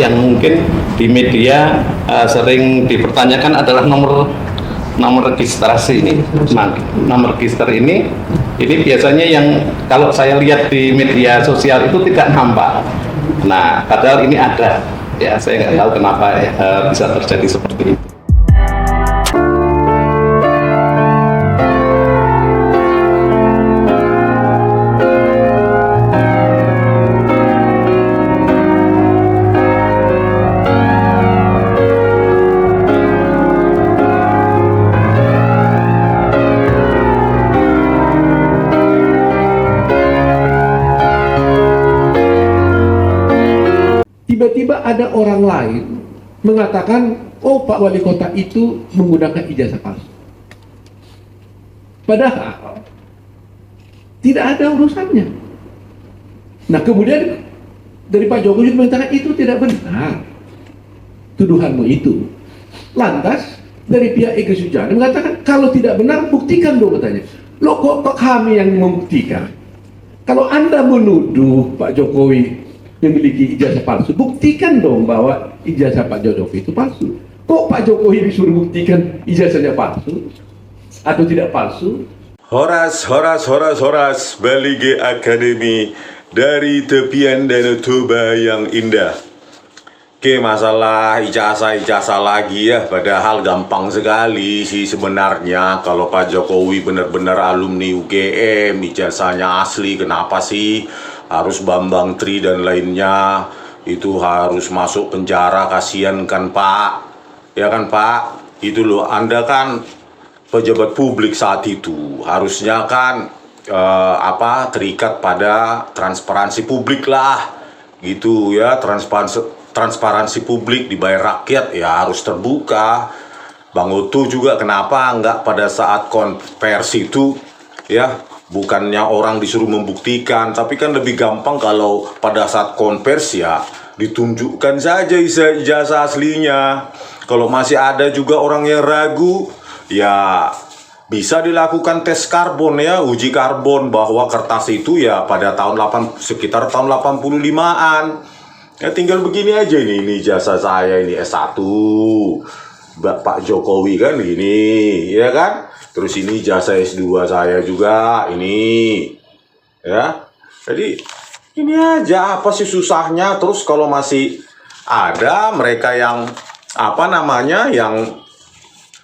yang mungkin di media sering dipertanyakan adalah nomor registrasi ini. Nah, nomor register ini biasanya yang kalau saya lihat di media sosial itu tidak nampak. Nah, padahal ini ada. Ya, saya nggak tahu kenapa bisa terjadi seperti itu. Tiba-tiba ada orang lain mengatakan, oh Pak Wali Kota itu menggunakan ijazah palsu. Padahal tidak ada urusannya. Nah kemudian dari Pak Jokowi mengatakan itu tidak benar tuduhanmu itu. Lantas dari pihak Egy Sujana mengatakan kalau tidak benar buktikan dong, katanya. Loh kok kami yang membuktikan? Kalau Anda menuduh Pak Jokowi memiliki ijazah palsu, buktikan dong bahwa ijazah Pak Jokowi itu palsu. Kok Pak Jokowi disuruh buktikan ijazahnya palsu atau tidak palsu? Horas, Balige Academy dari tepian Danau Toba yang indah. Oke, masalah ijazah lagi ya, padahal gampang sekali sih sebenarnya. Kalau Pak Jokowi benar-benar alumni UGM, ijazahnya asli, kenapa sih harus Bambang Tri dan lainnya itu harus masuk penjara? Kasihan kan Pak, ya kan Pak? Itu loh, Anda kan pejabat publik saat itu, harusnya kan terikat pada transparansi publik lah, gitu ya. Transparansi publik, dibayar rakyat ya harus terbuka. Bang Oto juga kenapa nggak pada saat konversi itu ya, bukannya orang disuruh membuktikan, tapi kan lebih gampang kalau pada saat konversi ya ditunjukkan saja ijazah aslinya. Kalau masih ada juga orang yang ragu, ya bisa dilakukan tes karbon ya, uji karbon bahwa kertas itu ya pada sekitar tahun 85-an. Ya tinggal begini aja ini ijazah saya ini S1 Pak Jokowi kan gini, ya kan? Terus ini ijazah S2 saya juga ini, ya. Jadi ini aja, apa sih susahnya? Terus kalau masih ada mereka yang yang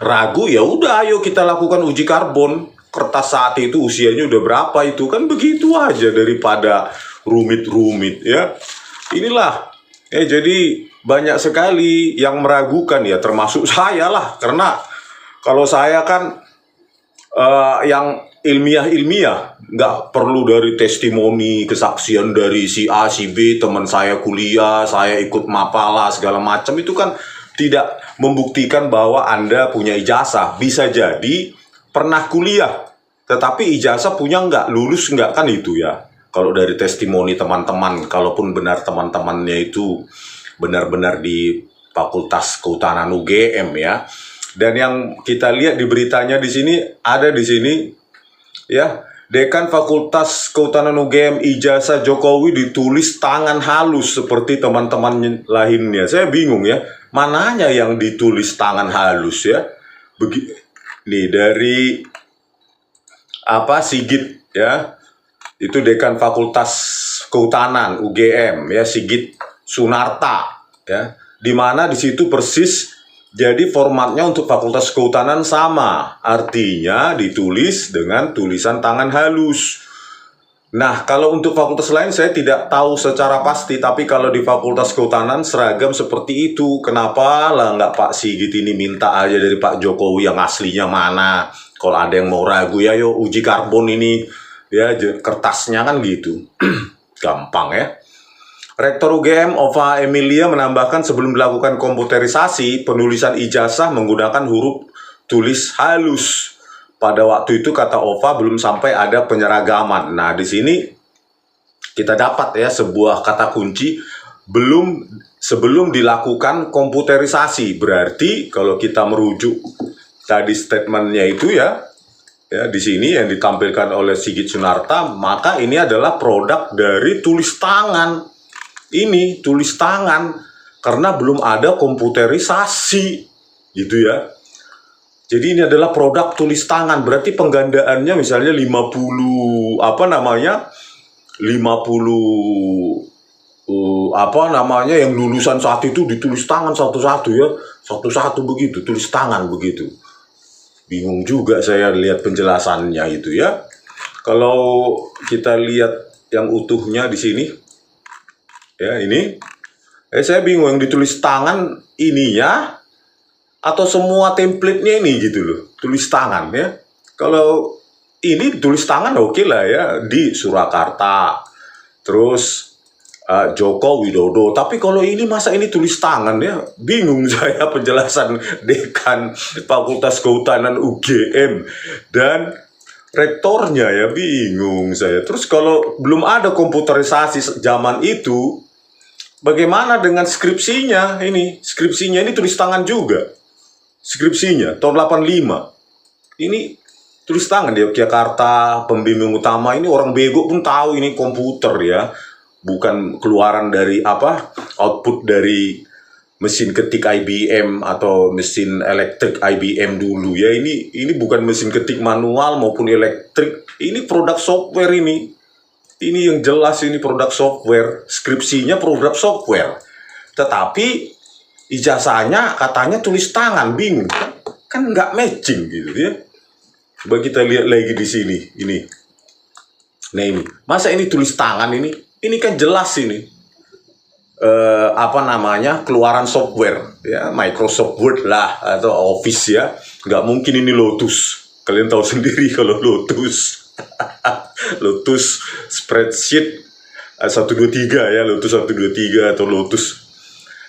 ragu, ya udah ayo kita lakukan uji karbon. Kertas saat itu usianya udah berapa itu, kan begitu aja daripada rumit-rumit ya. Inilah jadi banyak sekali yang meragukan ya, termasuk saya lah, karena kalau saya kan yang ilmiah nggak perlu dari testimoni kesaksian dari si A si B, teman saya kuliah, saya ikut mapala segala macam, itu kan tidak membuktikan bahwa Anda punya ijazah. Bisa jadi pernah kuliah tetapi ijazah punya nggak, lulus nggak, kan itu ya. Kalau dari testimoni teman-teman, kalaupun benar teman-temannya itu benar-benar di Fakultas Kehutanan UGM ya. Dan yang kita lihat di beritanya di sini, ada di sini ya, Dekan Fakultas Kehutanan UGM, ijazah Jokowi ditulis tangan halus seperti teman-teman lainnya. Saya bingung ya, mananya yang ditulis tangan halus ya. Nih dari Sigit ya. Itu Dekan Fakultas Kehutanan UGM ya, Sigit Sunarta ya, dimana di situ persis jadi formatnya untuk Fakultas Kehutanan sama, artinya ditulis dengan tulisan tangan halus. Nah kalau untuk fakultas lain saya tidak tahu secara pasti, tapi kalau di Fakultas Kehutanan seragam seperti itu. Kenapa lah nggak Pak Sigit ini minta aja dari Pak Jokowi yang aslinya mana? Kalau ada yang mau ragu ya yuk uji karbon ini ya, kertasnya kan gitu. Gampang ya. Rektor UGM Ova Emilia menambahkan sebelum dilakukan komputerisasi, penulisan ijazah menggunakan huruf tulis halus. Pada waktu itu kata Ova belum sampai ada penyeragaman. Nah di sini kita dapat ya sebuah kata kunci sebelum dilakukan komputerisasi. Berarti kalau kita merujuk tadi statementnya itu ya di sini yang ditampilkan oleh Sigit Sunarta, maka ini adalah produk dari tulis tangan. Ini tulis tangan karena belum ada komputerisasi gitu ya. Jadi ini adalah produk tulis tangan, berarti penggandaannya misalnya 50 yang lulusan saat itu ditulis tangan satu-satu ya, satu-satu begitu, tulis tangan begitu. Bingung juga saya lihat penjelasannya itu ya. Kalau kita lihat yang utuhnya di sini, ya ini, saya bingung yang ditulis tangan ininya atau semua template-nya ini gitu loh, tulis tangan ya. Kalau ini tulis tangan oke lah ya, di Surakarta, terus Joko Widodo. Tapi kalau ini masa ini tulis tangan ya, bingung saya penjelasan dekan Fakultas Kehutanan UGM dan rektornya ya, bingung saya. Terus kalau belum ada komputerisasi zaman itu, bagaimana dengan skripsinya ini? Skripsinya ini tulis tangan juga. Skripsinya tahun 85. Ini tulis tangan di Yogyakarta, pembimbing utama ini orang bego pun tahu ini komputer ya. Bukan keluaran dari output dari mesin ketik IBM atau mesin elektrik IBM dulu ya. Ini bukan mesin ketik manual maupun elektrik. Ini produk software ini. Ini yang jelas ini produk software. Skripsinya produk software. Tetapi ijazahnya katanya tulis tangan, bingung kan nggak matching gitu ya. Coba kita lihat lagi di sini ini. Nah ini, masa ini tulis tangan ini? Ini kan jelas ini keluaran software ya, Microsoft Word lah atau Office ya. Nggak mungkin ini Lotus. Kalian tahu sendiri kalau Lotus. Lotus spreadsheet 123 ya, Lotus 123 atau Lotus.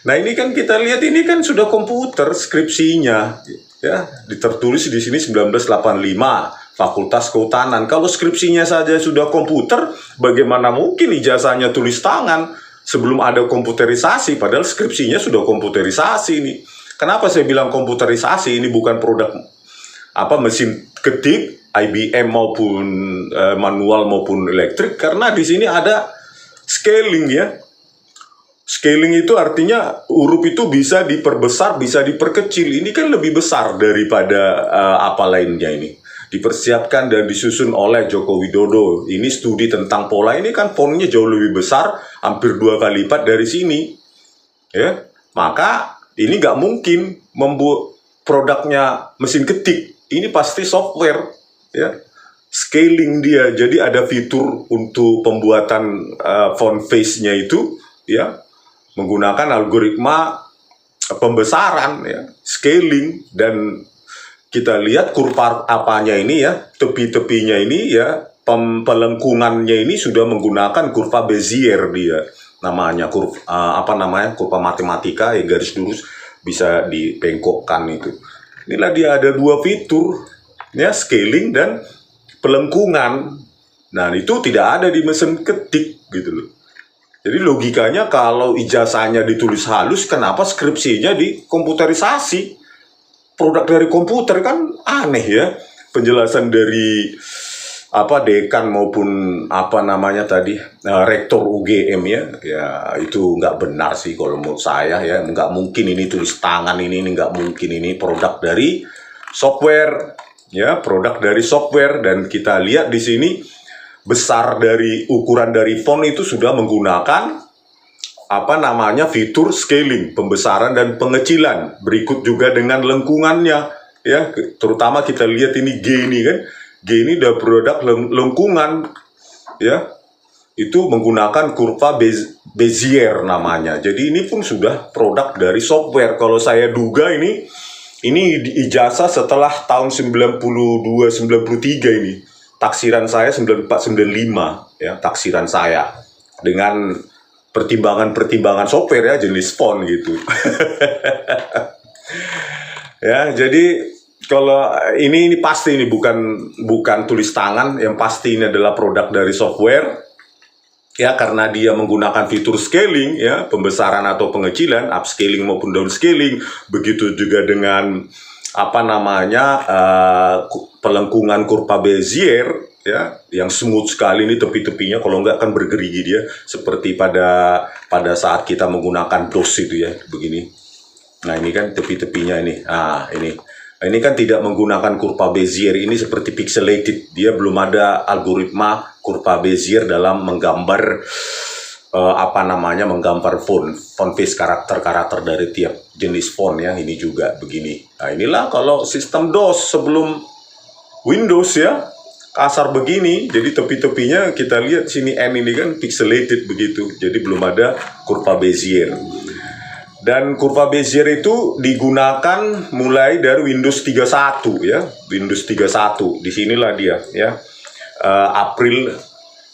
Nah ini kan kita lihat ini kan sudah komputer skripsinya ya, ditertulis di sini 1985 Fakultas Kehutanan. Kalau skripsinya saja sudah komputer, bagaimana mungkin ijazahnya tulis tangan sebelum ada komputerisasi? Padahal skripsinya sudah komputerisasi ini. Kenapa saya bilang komputerisasi? Ini bukan produk mesin ketik IBM maupun manual maupun elektrik, karena di sini ada scaling ya. Scaling itu artinya huruf itu bisa diperbesar, bisa diperkecil. Ini kan lebih besar daripada lainnya ini. Dipersiapkan dan disusun oleh Joko Widodo. Ini studi tentang pola. Ini kan fontnya jauh lebih besar, hampir 2 kali lipat dari sini. Ya, maka ini nggak mungkin membuat produknya mesin ketik. Ini pasti software. Ya, scaling dia. Jadi ada fitur untuk pembuatan font face-nya itu, ya, menggunakan algoritma pembesaran ya, scaling, dan kita lihat kurva apanya ini ya, tepi-tepinya ini ya, pelengkungannya ini sudah menggunakan kurva Bezier dia namanya, kurva matematika yang garis lurus bisa dibengkokkan itu. Inilah dia ada 2 fitur ya, scaling dan pelengkungan. Nah itu tidak ada di mesin ketik gitu loh. Jadi logikanya kalau ijazahnya ditulis halus, kenapa skripsinya dikomputerisasi? Produk dari komputer kan aneh ya. Penjelasan dari dekan maupun rektor UGM ya, ya itu nggak benar sih kalau menurut saya ya. Nggak mungkin ini tulis tangan, ini nggak mungkin, ini produk dari software ya, produk dari software. Dan kita lihat di sini besar dari ukuran dari font itu sudah menggunakan fitur scaling, pembesaran dan pengecilan. Berikut juga dengan lengkungannya ya, terutama kita lihat ini G ini kan, G ini udah produk lengkungan ya, itu menggunakan kurva Bezier namanya. Jadi ini pun sudah produk dari software. Kalau saya duga ini ijazah setelah tahun 92-93 ini. Taksiran saya 94-95 ya, taksiran saya dengan pertimbangan software ya, jenis font gitu. Ya, jadi kalau ini pasti ini bukan tulis tangan, yang pasti ini adalah produk dari software ya, karena dia menggunakan fitur scaling ya, pembesaran atau pengecilan, upscaling maupun downscaling. Begitu juga dengan pelengkungan kurva Bezier ya, yang smooth sekali ini tepi-tepinya, kalau nggak kan bergerigi dia seperti pada saat kita menggunakan DOS itu ya, begini. Nah ini kan tepi-tepinya ini, ini kan tidak menggunakan kurva Bezier, ini seperti pixelated, dia belum ada algoritma kurva Bezier dalam menggambar menggambar font face karakter dari tiap jenis font ya. Ini juga begini. Nah inilah kalau sistem DOS sebelum Windows ya, kasar begini. Jadi tepi-tepinya kita lihat sini N ini kan pixelated begitu, jadi belum ada kurva Bezier. Dan kurva Bezier itu digunakan mulai dari Windows 31 ya, Windows 31. Disinilah dia ya, April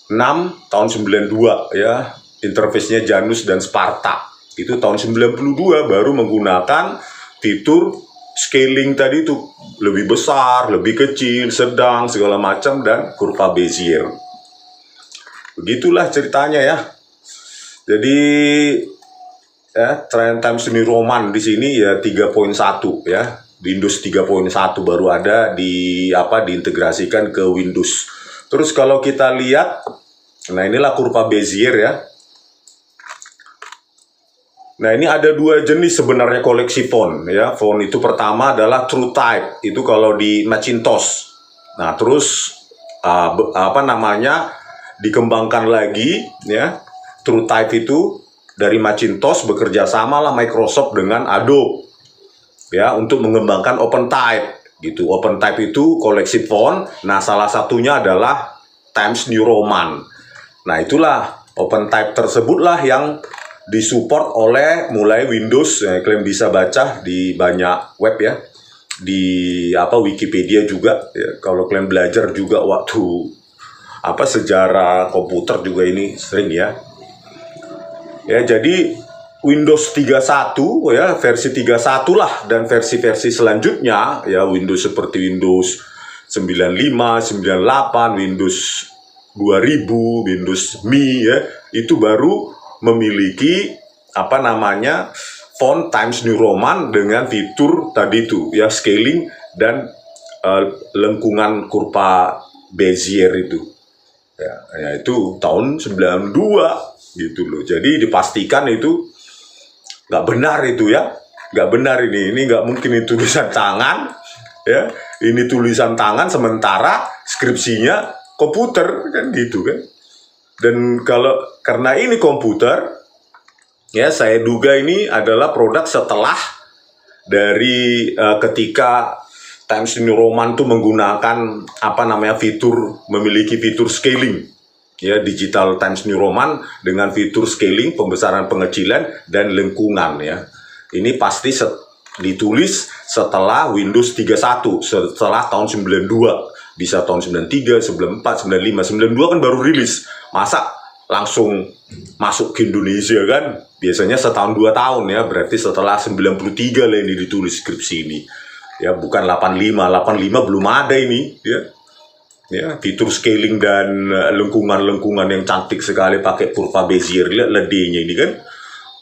6 tahun 92 ya, interface-nya Janus dan Sparta. Itu tahun 92 baru menggunakan fitur scaling tadi itu, lebih besar, lebih kecil, sedang, segala macam, dan kurva Bezier. Begitulah ceritanya ya. Jadi ya, Trend Times New Roman di sini ya 3.1 ya. Windows 3.1 baru ada diintegrasikan ke Windows. Terus kalau kita lihat, nah inilah kurva Bezier ya. Nah ini ada dua jenis sebenarnya koleksi font ya. Font itu pertama adalah TrueType, itu kalau di Macintosh. Nah terus dikembangkan lagi ya. TrueType itu dari Macintosh bekerja sama lah Microsoft dengan Adobe ya untuk mengembangkan OpenType gitu. OpenType itu koleksi font. Nah salah satunya adalah Times New Roman. Nah itulah OpenType tersebutlah yang disupport oleh mulai Windows, ya, kalian bisa baca di banyak web ya, di Wikipedia juga ya. Kalau kalian belajar juga waktu sejarah komputer juga ini sering ya. Ya jadi Windows 31 ya, versi 31 lah, dan versi-versi selanjutnya ya, Windows seperti Windows 95, 98, Windows 2000, Windows Me ya, itu baru memiliki font Times New Roman dengan fitur tadi itu ya, scaling dan lengkungan kurva Bezier itu ya, itu tahun 92 gitu loh. Jadi dipastikan itu nggak benar itu ya, nggak benar ini nggak mungkin itu tulisan tangan ya, ini tulisan tangan sementara skripsinya komputer kan gitu kan. Dan karena ini komputer, ya saya duga ini adalah produk setelah dari ketika Times New Roman itu menggunakan memiliki fitur scaling, ya, digital Times New Roman dengan fitur scaling, pembesaran pengecilan dan lengkungan ya. Ini pasti ditulis setelah Windows 31, setelah tahun 92. Bisa tahun 93, 94, 95, 92 kan baru rilis. Masa langsung masuk ke Indonesia kan? Biasanya setahun 2 tahun ya, berarti setelah 93 lah ini ditulis skripsi ini. Ya, bukan 85, 85 belum ada ini ya. Ya, fitur scaling dan lengkungan-lengkungan yang cantik sekali pakai kurva Bezier. Lihat ledenya ini kan.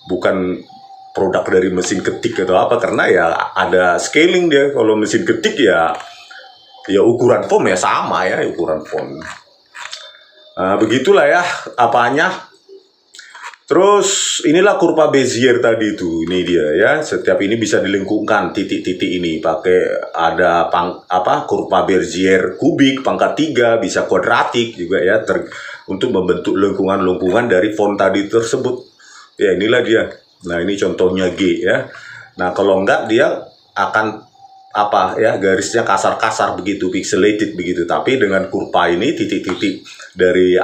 Bukan produk dari mesin ketik atau apa, karena ya ada scaling dia. Kalau mesin ketik ya ukuran font ya sama ya, ukuran font. Begitulah ya apanya. Terus inilah kurva Bezier tadi itu, ini dia ya. Setiap ini bisa dilengkungkan titik-titik ini pakai ada kurva Bezier kubik pangkat 3, bisa kuadratik juga ya, untuk membentuk lengkungan-lengkungan dari font tadi tersebut. Ya inilah dia. Nah ini contohnya G ya. Nah kalau enggak dia akan garisnya kasar-kasar begitu, pixelated begitu. Tapi dengan kurva ini, titik-titik dari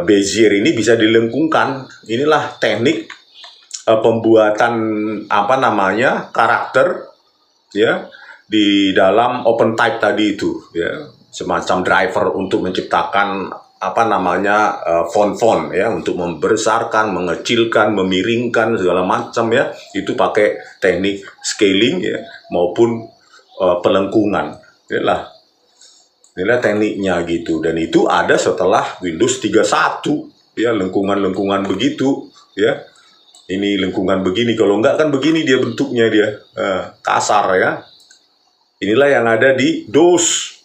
Bezier ini bisa dilengkungkan. Inilah teknik pembuatan karakter ya di dalam OpenType tadi itu ya, semacam driver untuk menciptakan font-font ya, untuk membesarkan, mengecilkan, memiringkan segala macam ya, itu pakai teknik scaling ya maupun pelengkungan. Inilah tekniknya gitu, dan itu ada setelah Windows 31 ya, lengkungan-lengkungan begitu ya. Ini lengkungan begini, kalau enggak kan begini dia bentuknya dia kasar ya. Inilah yang ada di DOS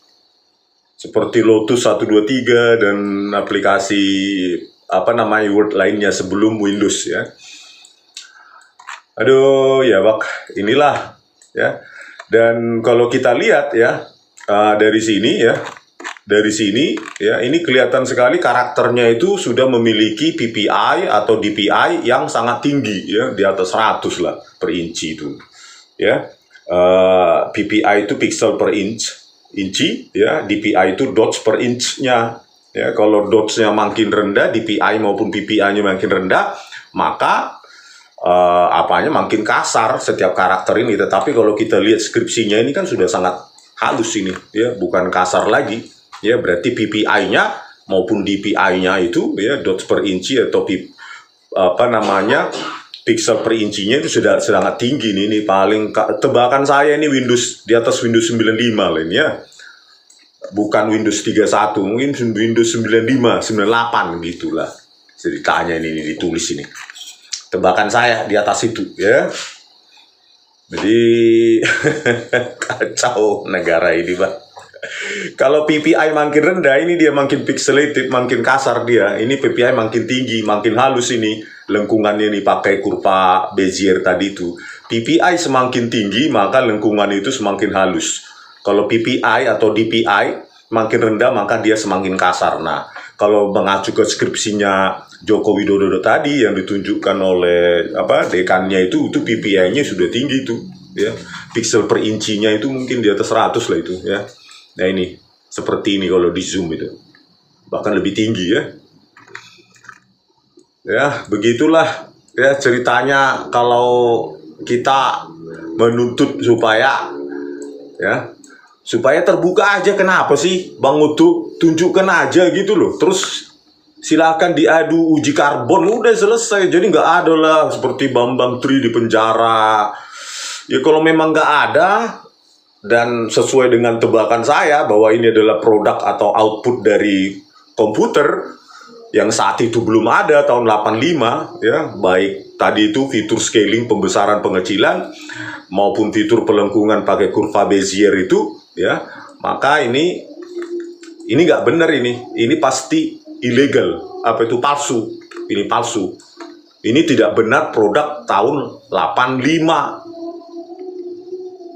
seperti Lotus 123 dan aplikasi Word lainnya sebelum Windows ya. Aduh ya Bak, inilah ya. Dan kalau kita lihat ya dari sini ya, ini kelihatan sekali karakternya itu sudah memiliki PPI atau DPI yang sangat tinggi ya, di atas 100 lah per inci itu ya. PPI itu pixel per inci ya, DPI itu dots per inch-nya ya. Kalau dots-nya makin rendah, DPI maupun PPI-nya makin rendah, maka makin kasar setiap karakter ini. Tetapi kalau kita lihat skripsinya ini kan sudah sangat halus ini ya, bukan kasar lagi ya. Berarti PPI-nya maupun DPI-nya itu ya, dots per inci atau pixel per incinya itu sudah sangat tinggi nih. Ini paling tebakan saya ini Windows di atas Windows 95 lain ya. Bukan Windows 31, mungkin Windows 95, 98 gitulah. Ceritanya ini ditulis ini. Tebakan saya di atas itu ya. Jadi kacau negara ini, Pak. Kalau PPI makin rendah, ini dia makin pixelated, makin kasar dia. Ini PPI makin tinggi, makin halus ini. Lengkungannya ini pakai kurva Bezier tadi itu. PPI semakin tinggi, maka lengkungan itu semakin halus. Kalau PPI atau DPI makin rendah, maka dia semakin kasar. Nah, kalau mengacu ke skripsinya Joko Widodo tadi yang ditunjukkan oleh dekannya itu PPI-nya sudah tinggi itu ya. Pixel per incinya itu mungkin di atas 100 lah itu ya. Nah ini seperti ini kalau di zoom itu bahkan lebih tinggi ya. Ya begitulah ya ceritanya kalau kita menuntut supaya terbuka aja. Kenapa sih Bang Utu tunjukkan aja gitu loh, terus silakan diadu uji karbon, udah selesai. Jadi nggak ada lah seperti Bambang Tri di penjara ya. Kalau memang nggak ada dan sesuai dengan tebakan saya bahwa ini adalah produk atau output dari komputer yang saat itu belum ada tahun 85 ya, baik tadi itu fitur scaling, pembesaran, pengecilan maupun fitur pelengkungan pakai kurva Bezier itu ya, maka ini nggak benar, ini pasti ilegal, palsu, ini palsu, ini tidak benar produk tahun 85.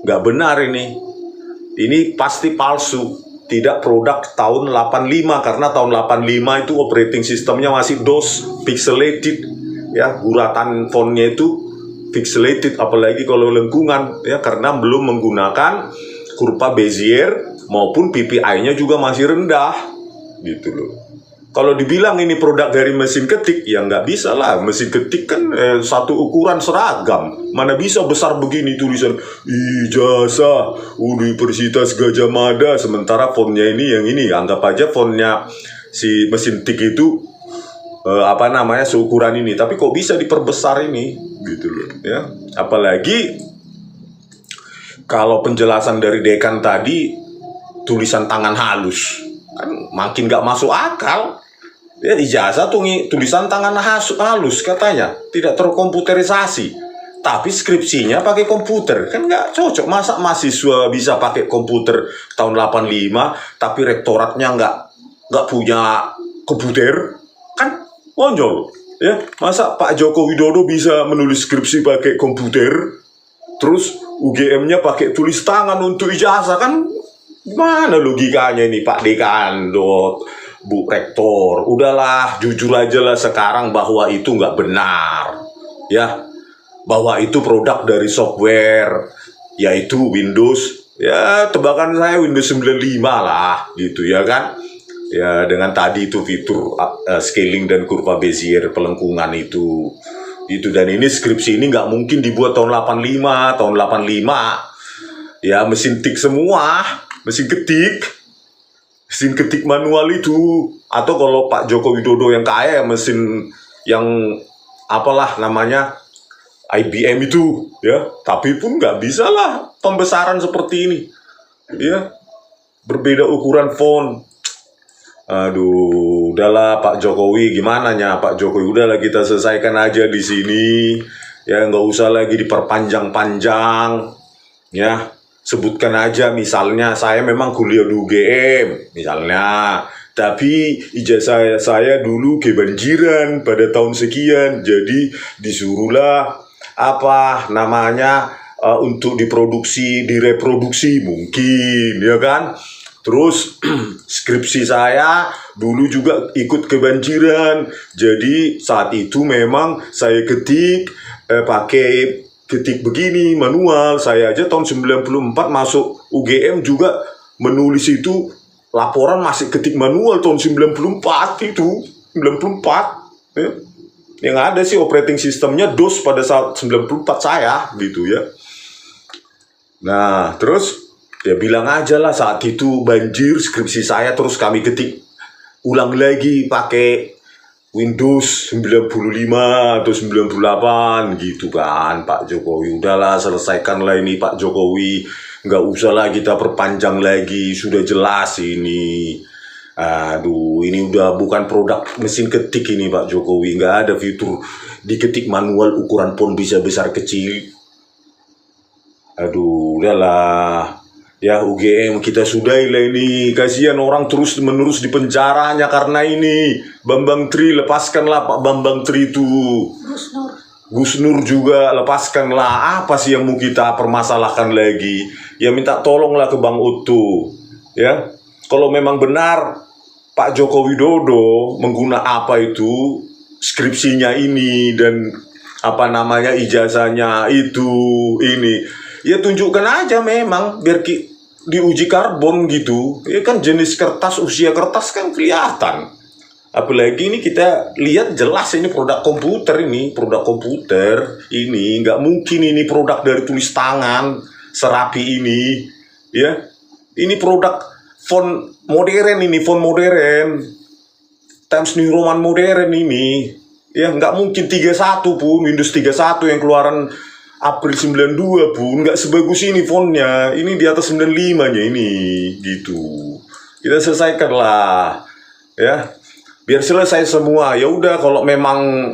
Nggak benar ini pasti palsu, tidak produk tahun 85, karena tahun 85 itu operating sistemnya masih DOS, pixelated ya, guratan fontnya itu pixelated, apalagi kalau lengkungan ya, karena belum menggunakan kurva Bezier maupun PPI-nya juga masih rendah gitu loh. Kalau dibilang ini produk dari mesin ketik, ya nggak bisa lah. Mesin ketik kan satu ukuran seragam. Mana bisa besar begini tulisan ijazah Universitas Gadjah Mada, sementara fontnya ini yang ini. Anggap aja fontnya si mesin tik itu seukuran ini. Tapi kok bisa diperbesar ini gitu loh ya. Apalagi kalau penjelasan dari dekan tadi tulisan tangan halus, kan makin nggak masuk akal. Ya, ijazah tulisan tangan halus katanya, tidak terkomputerisasi. Tapi skripsinya pakai komputer, kan nggak cocok. Masa mahasiswa bisa pakai komputer tahun 85, tapi rektoratnya nggak punya komputer? Kan konyol ya. Masa Pak Joko Widodo bisa menulis skripsi pakai komputer, terus UGM-nya pakai tulis tangan untuk ijazah? Kan gimana logikanya ini Pak Dekan, Bu Rektor? Udahlah, jujur aja lah sekarang bahwa itu nggak benar ya, bahwa itu produk dari software yaitu Windows ya. Tebakan saya Windows 95 lah gitu ya kan ya, dengan tadi itu fitur scaling dan kurva Bezier pelengkungan itu. Dan ini skripsi ini nggak mungkin dibuat tahun 85 ya, mesin tik semua, mesin ketik manual itu. Atau kalau Pak Joko Widodo yang kaya, mesin yang IBM itu ya, tapi pun nggak bisa lah pembesaran seperti ini ya, berbeda ukuran font. Aduh, udahlah Pak Jokowi, gimana ya Pak Jokowi, udahlah kita selesaikan aja di sini ya, nggak usah lagi diperpanjang-panjang ya. sebutkan aja misalnya saya memang kuliah di UGM misalnya, tapi ijazah saya dulu kebanjiran pada tahun sekian, jadi disuruhlah apa namanya untuk direproduksi mungkin, ya kan? Terus skripsi saya dulu juga ikut kebanjiran, jadi saat itu memang saya pakai ketik begini manual. Saya aja tahun 94 masuk UGM juga menulis itu laporan masih ketik manual tahun 94 itu 94 ya. Yang ada sih operating sistemnya DOS pada saat 94 saya gitu ya. Nah terus ya bilang aja lah saat itu banjir skripsi saya, terus kami ketik ulang lagi pakai Windows 95 atau 98 gitu kan Pak Jokowi. Udahlah selesaikanlah ini Pak Jokowi, nggak usah lah kita perpanjang lagi, sudah jelas ini. Aduh, ini udah bukan produk mesin ketik ini Pak Jokowi, nggak ada fitur diketik manual ukuran font bisa besar kecil. Aduh, udahlah. Ya UGM kita sudahilah ini, kasihan orang terus menerus di penjaranya karena ini. Bambang Tri lepaskanlah Pak Bambang Tri itu. Gus Nur juga lepaskanlah. Apa sih yang mau kita permasalahkan lagi? Ya minta tolonglah ke Bang Utu. Ya, kalau memang benar Pak Joko Widodo mengguna apa itu skripsinya ini dan apa namanya ijazahnya itu ini. Ya tunjukkan aja memang biar diuji karbon gitu. Ya kan jenis kertas, usia kertas kan kelihatan. Apalagi ini kita lihat jelas ini produk komputer ini, nggak mungkin ini produk dari tulis tangan serapi ini. Ya, ini produk font modern Times New Roman modern ini. Ya nggak mungkin 31 pun Windows 31 yang keluaran April 92 pun nggak sebagus ini fontnya. Ini di atas 95-nya ini gitu. Kita selesaikan lah ya. Biar selesai semua. Ya udah kalau memang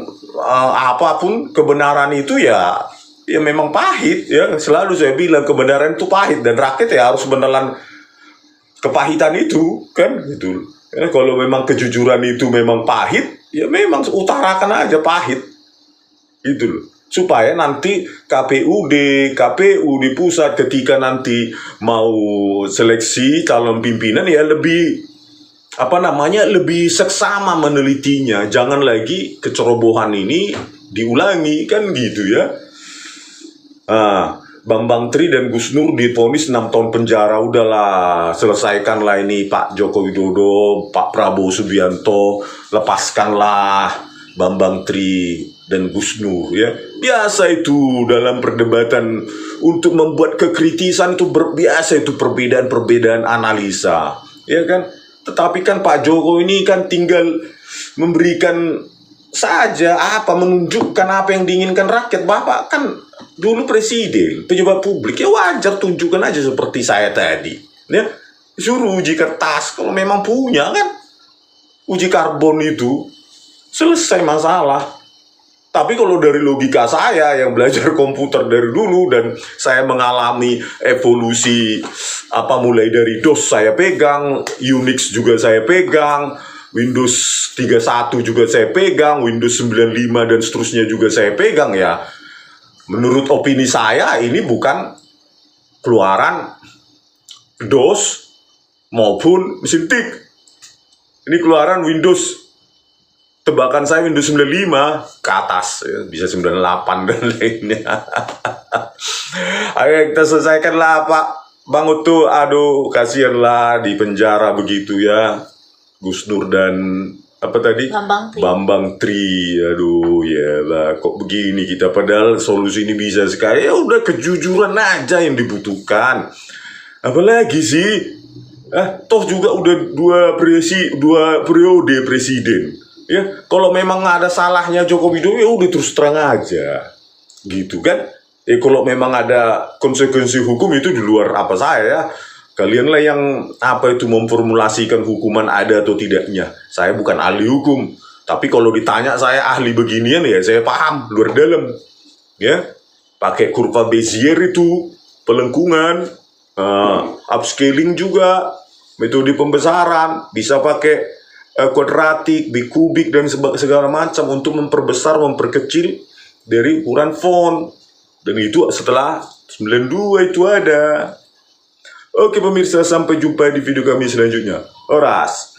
apapun kebenaran itu ya memang pahit ya. Selalu saya bilang kebenaran itu pahit dan rakyat ya harus menelan kepahitan itu kan gitu. Ya, kalau memang kejujuran itu memang pahit, ya memang utarakan aja pahit. Gitu loh. Supaya nanti KPU di pusat ketika nanti mau seleksi calon pimpinan ya lebih lebih seksama menelitinya. Jangan lagi kecerobohan ini diulangi kan gitu ya. Bambang Tri dan Gus Nur divonis 6 tahun penjara. Udahlah, selesaikanlah ini Pak Joko Widodo, Pak Prabowo Subianto, lepaskanlah Bambang Tri dan Gus Nur ya. Biasa itu dalam perdebatan untuk membuat kekritisan itu biasa itu perbedaan analisa ya kan. Tetapi kan Pak Joko ini kan tinggal memberikan saja menunjukkan apa yang diinginkan rakyat. Bapak kan dulu presiden, pejabat publik, ya wajar tunjukkan aja seperti saya tadi ya. Suruh uji kertas kalau memang punya kan, uji karbon itu selesai masalah. Tapi kalau dari logika saya yang belajar komputer dari dulu dan saya mengalami evolusi mulai dari DOS saya pegang, Unix juga saya pegang, Windows 31 juga saya pegang, Windows 95 dan seterusnya juga saya pegang ya. Menurut opini saya ini bukan keluaran DOS maupun mesin tik. Ini keluaran Windows. Tebakan saya Windows 95 ke atas ya, bisa 98 dan lainnya. Ayo kita selesaikanlah Pak Bang Utu. Aduh kasihanlah di penjara begitu ya Gus Nur dan Bambang Tri. Aduh ya lah, kok begini kita, padahal solusi ini bisa sekali. Ya udah kejujuran aja yang dibutuhkan. Apalagi sih? Toh juga udah dua periode presiden. Ya, kalau memang ada salahnya Joko Widodo ya udah terus terang aja. Gitu kan? Kalau memang ada konsekuensi hukum itu di luar apa saya. Kalianlah yang memformulasikan hukuman ada atau tidaknya. Saya bukan ahli hukum, tapi kalau ditanya saya ahli beginian ya saya paham luar dalam. Ya. Pakai kurva Bezier itu, pelengkungan, Upscaling juga, metode pembesaran, bisa pakai kuadratik, bikubik, dan segala macam untuk memperbesar, memperkecil dari ukuran font. Dan itu setelah 92 itu ada. Oke pemirsa, sampai jumpa di video kami selanjutnya. Horas.